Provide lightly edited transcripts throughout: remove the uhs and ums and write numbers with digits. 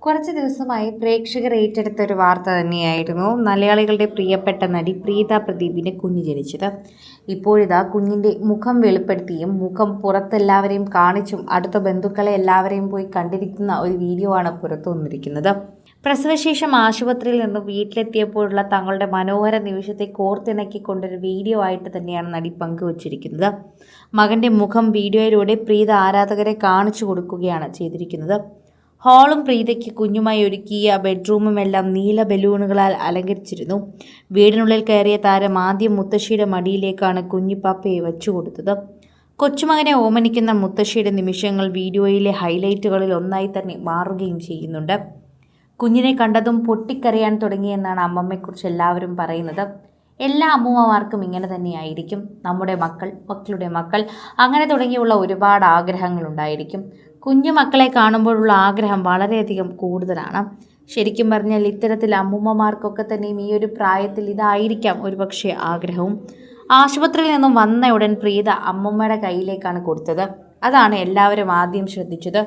കുറച്ച് ദിവസമായി പ്രേക്ഷകർ ഏറ്റെടുത്ത ഒരു വാർത്ത തന്നെയായിരുന്നു മലയാളികളുടെ പ്രിയപ്പെട്ട നടി പ്രീത പ്രദീപിന് കുഞ്ഞ് ജനിച്ചത്. ഇപ്പോഴിതാ കുഞ്ഞിൻ്റെ മുഖം വെളിപ്പെടുത്തിയും മുഖം പുറത്തെല്ലാവരെയും കാണിച്ചും അടുത്ത ബന്ധുക്കളെ എല്ലാവരെയും പോയി കണ്ടിരിക്കുന്ന ഒരു വീഡിയോ ആണ് പുറത്തു വന്നിരിക്കുന്നത്. പ്രസവശേഷം ആശുപത്രിയിൽ നിന്നും വീട്ടിലെത്തിയപ്പോഴുള്ള തങ്ങളുടെ മനോഹര നിമിഷത്തെ കോർത്തിണക്കിക്കൊണ്ടൊരു വീഡിയോ ആയിട്ട് തന്നെയാണ് നടി പങ്കുവച്ചിരിക്കുന്നത്. മകൻ്റെ മുഖം വീഡിയോയിലൂടെ പ്രീത ആരാധകരെ കാണിച്ചു കൊടുക്കുകയാണ് ചെയ്തിരിക്കുന്നത്. ഹാളും പ്രീതയ്ക്ക് കുഞ്ഞുമായി ഒരുക്കിയ ബെഡ്റൂമുമെല്ലാം നീല ബലൂണുകളാൽ അലങ്കരിച്ചിരുന്നു. വീടിനുള്ളിൽ കയറിയ താരം ആദ്യം മുത്തശ്ശിയുടെ മടിയിലേക്കാണ് കുഞ്ഞിപ്പാപ്പയെ വെച്ചുകൊടുത്തത്. കൊച്ചുമകനെ ഓമനിക്കുന്ന മുത്തശ്ശിയുടെ നിമിഷങ്ങൾ വീഡിയോയിലെ ഹൈലൈറ്റുകളിൽ ഒന്നായി തന്നെ മാറുകയും ചെയ്യുന്നുണ്ട്. കുഞ്ഞിനെ കണ്ടതും പൊട്ടിക്കരയാൻ തുടങ്ങിയെന്നാണ് അമ്മമ്മയെക്കുറിച്ച് എല്ലാവരും പറയുന്നത്. എല്ലാ അമ്മൂമ്മമാർക്കും ഇങ്ങനെ തന്നെയായിരിക്കും. നമ്മുടെ മക്കൾ, മക്കളുടെ മക്കൾ, അങ്ങനെ തുടങ്ങിയുള്ള ഒരുപാട് ആഗ്രഹങ്ങളുണ്ടായിരിക്കും. കുഞ്ഞു മക്കളെ കാണുമ്പോഴുള്ള ആഗ്രഹം വളരെയധികം കൂടുതലാണ്. ശരിക്കും പറഞ്ഞാൽ ഇത്തരത്തിൽ അമ്മൂമ്മമാർക്കൊക്കെ തന്നെയും ഈ ഒരു പ്രായത്തിൽ ഇതായിരിക്കാം ഒരുപക്ഷെ ആഗ്രഹവും. ആശുപത്രിയിൽ നിന്നും വന്ന ഉടൻ പ്രീത അമ്മൂമ്മയുടെ കയ്യിലേക്കാണ് കൊടുത്തത്. അതാണ് എല്ലാവരും ആദ്യം ശ്രദ്ധിച്ചത്.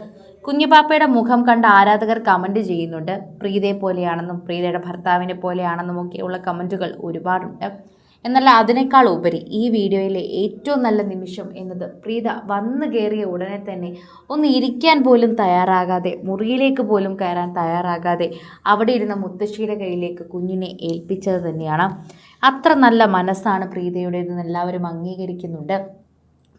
കുഞ്ഞുപാപ്പയുടെ മുഖം കണ്ട ആരാധകർ കമൻറ്റ് ചെയ്യുന്നുണ്ട്. പ്രീതയെ പോലെയാണെന്നും പ്രീതയുടെ ഭർത്താവിനെ പോലെയാണെന്നും ഒക്കെയുള്ള കമൻറ്റുകൾ ഒരുപാടുണ്ട്. എന്നാൽ അതിനേക്കാൾ ഉപരി ഈ വീഡിയോയിലെ ഏറ്റവും നല്ല നിമിഷം എന്നത് പ്രീത വന്നു കയറിയ ഉടനെ തന്നെ ഒന്ന് ഇരിക്കാൻ പോലും തയ്യാറാകാതെ, മുറിയിലേക്ക് പോലും കയറാൻ തയ്യാറാകാതെ അവിടെ ഇരുന്ന മുത്തശ്ശിയുടെ കയ്യിലേക്ക് കുഞ്ഞിനെ ഏൽപ്പിച്ചത് തന്നെയാണ്. അത്ര നല്ല മനസ്സാണ് പ്രീതയുടേതെന്ന് എല്ലാവരും അംഗീകരിക്കുന്നുണ്ട്.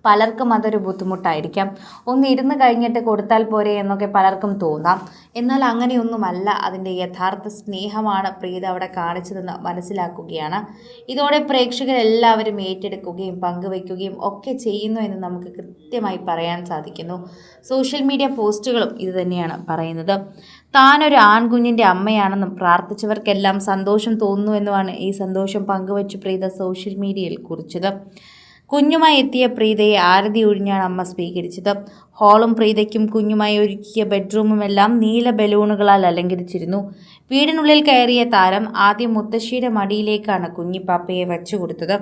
പലർക്കും അതൊരു ബുദ്ധിമുട്ടായിരിക്കാം. ഒന്ന് ഇരുന്ന് കഴിഞ്ഞിട്ട് കൊടുത്താൽ പോരെ എന്നൊക്കെ പലർക്കും തോന്നാം. എന്നാൽ അങ്ങനെയൊന്നുമല്ല. അതിൻ്റെ യഥാർത്ഥ സ്നേഹമാണ് പ്രീത അവിടെ കാണിച്ചതെന്ന് മനസ്സിലാക്കുകയാണ്. ഇതോടെ പ്രേക്ഷകരെല്ലാവരും ഏറ്റെടുക്കുകയും പങ്കുവയ്ക്കുകയും ഒക്കെ ചെയ്യുന്നു എന്ന് നമുക്ക് കൃത്യമായി പറയാൻ സാധിക്കുന്നു. സോഷ്യൽ മീഡിയ പോസ്റ്റുകളും ഇതുതന്നെയാണ് പറയുന്നത്. താനൊരു ആൺകുഞ്ഞിൻ്റെ അമ്മയാണെന്നും പ്രാർത്ഥിച്ചവർക്കെല്ലാം സന്തോഷം തോന്നുന്നുവെന്നുമാണ് ഈ സന്തോഷം പങ്കുവച്ച് പ്രീത സോഷ്യൽ മീഡിയയിൽ കുറിച്ചത്. കുഞ്ഞുമായി എത്തിയ പ്രീതയെ ആരതി ഒഴിഞ്ഞാണ് അമ്മ സ്വീകരിച്ചത്. ഹാളും പ്രീതയ്ക്കും കുഞ്ഞുമായി ഒരുക്കിയ ബെഡ്റൂമുമെല്ലാം നീല ബലൂണുകളാൽ അലങ്കരിച്ചിരുന്നു. വീടിനുള്ളിൽ കയറിയ താരം ആദ്യം മുത്തശ്ശിയുടെ മടിയിലേക്കാണ് കുഞ്ഞിപ്പാപ്പയെ വെച്ചുകൊടുത്തത്.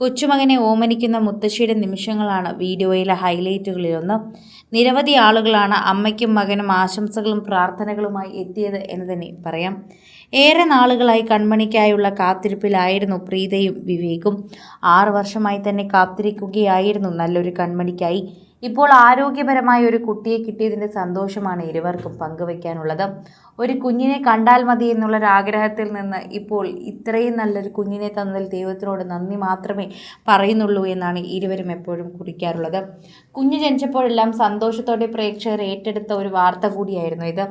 കൊച്ചുമകനെ ഓമനിക്കുന്ന മുത്തശ്ശിയുടെ നിമിഷങ്ങളാണ് വീഡിയോയിലെ ഹൈലൈറ്റുകളിലൊന്ന്. നിരവധി ആളുകളാണ് അമ്മയ്ക്കും മകനും ആശംസകളും പ്രാർത്ഥനകളുമായി എത്തിയത് എന്ന് തന്നെ പറയാം. ഏറെ നാളുകളായി കൺമണിക്കായുള്ള കാത്തിരിപ്പിലായിരുന്നു പ്രീതയും വിവേകും. 6 വർഷമായി തന്നെ കാത്തിരിക്കുകയായിരുന്നു നല്ലൊരു കൺമണിക്കായി. ഇപ്പോൾ ആരോഗ്യപരമായ ഒരു കുട്ടിയെ കിട്ടിയതിൻ്റെ സന്തോഷമാണ് ഇരുവർക്കും പങ്കുവയ്ക്കാനുള്ളത്. ഒരു കുഞ്ഞിനെ കണ്ടാൽ മതി എന്നുള്ളൊരാഗ്രഹത്തിൽ നിന്ന് ഇപ്പോൾ ഇത്രയും നല്ലൊരു കുഞ്ഞിനെ തന്നതിൽ ദൈവത്തിനോട് നന്ദി മാത്രമേ പറയുന്നുള്ളൂ എന്നാണ് ഇരുവരും എപ്പോഴും കുറിക്കാറുള്ളത്. കുഞ്ഞ് ജനിച്ചപ്പോഴെല്ലാം സന്തോഷത്തോടെ പ്രേക്ഷകർ ഏറ്റെടുത്ത ഒരു വാർത്ത കൂടിയായിരുന്നു ഇത്.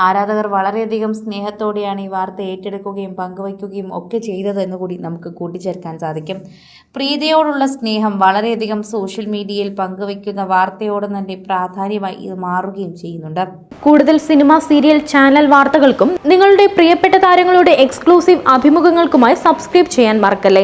ആരാധകർ വളരെയധികം സ്നേഹത്തോടെയാണ് ഈ വാർത്ത ഏറ്റെടുക്കുകയും പങ്കുവയ്ക്കുകയും ഒക്കെ ചെയ്തതെന്ന് കൂടി നമുക്ക് കൂട്ടിച്ചേർക്കാൻ സാധിക്കും. പ്രീതയോടുള്ള സ്നേഹം വളരെയധികം സോഷ്യൽ മീഡിയയിൽ പങ്കുവയ്ക്കുന്ന വാർത്തയോട് തന്നെ പ്രാധാന്യമായി ഇത് മാറുകയും ചെയ്യുന്നുണ്ട്. കൂടുതൽ സിനിമ, സീരിയൽ, ചാനൽ വാർത്തകൾക്കും നിങ്ങളുടെ പ്രിയപ്പെട്ട താരങ്ങളുടെ എക്സ്ക്ലൂസീവ് അഭിമുഖങ്ങൾക്കുമായി സബ്സ്ക്രൈബ് ചെയ്യാൻ മറക്കല്ലേ.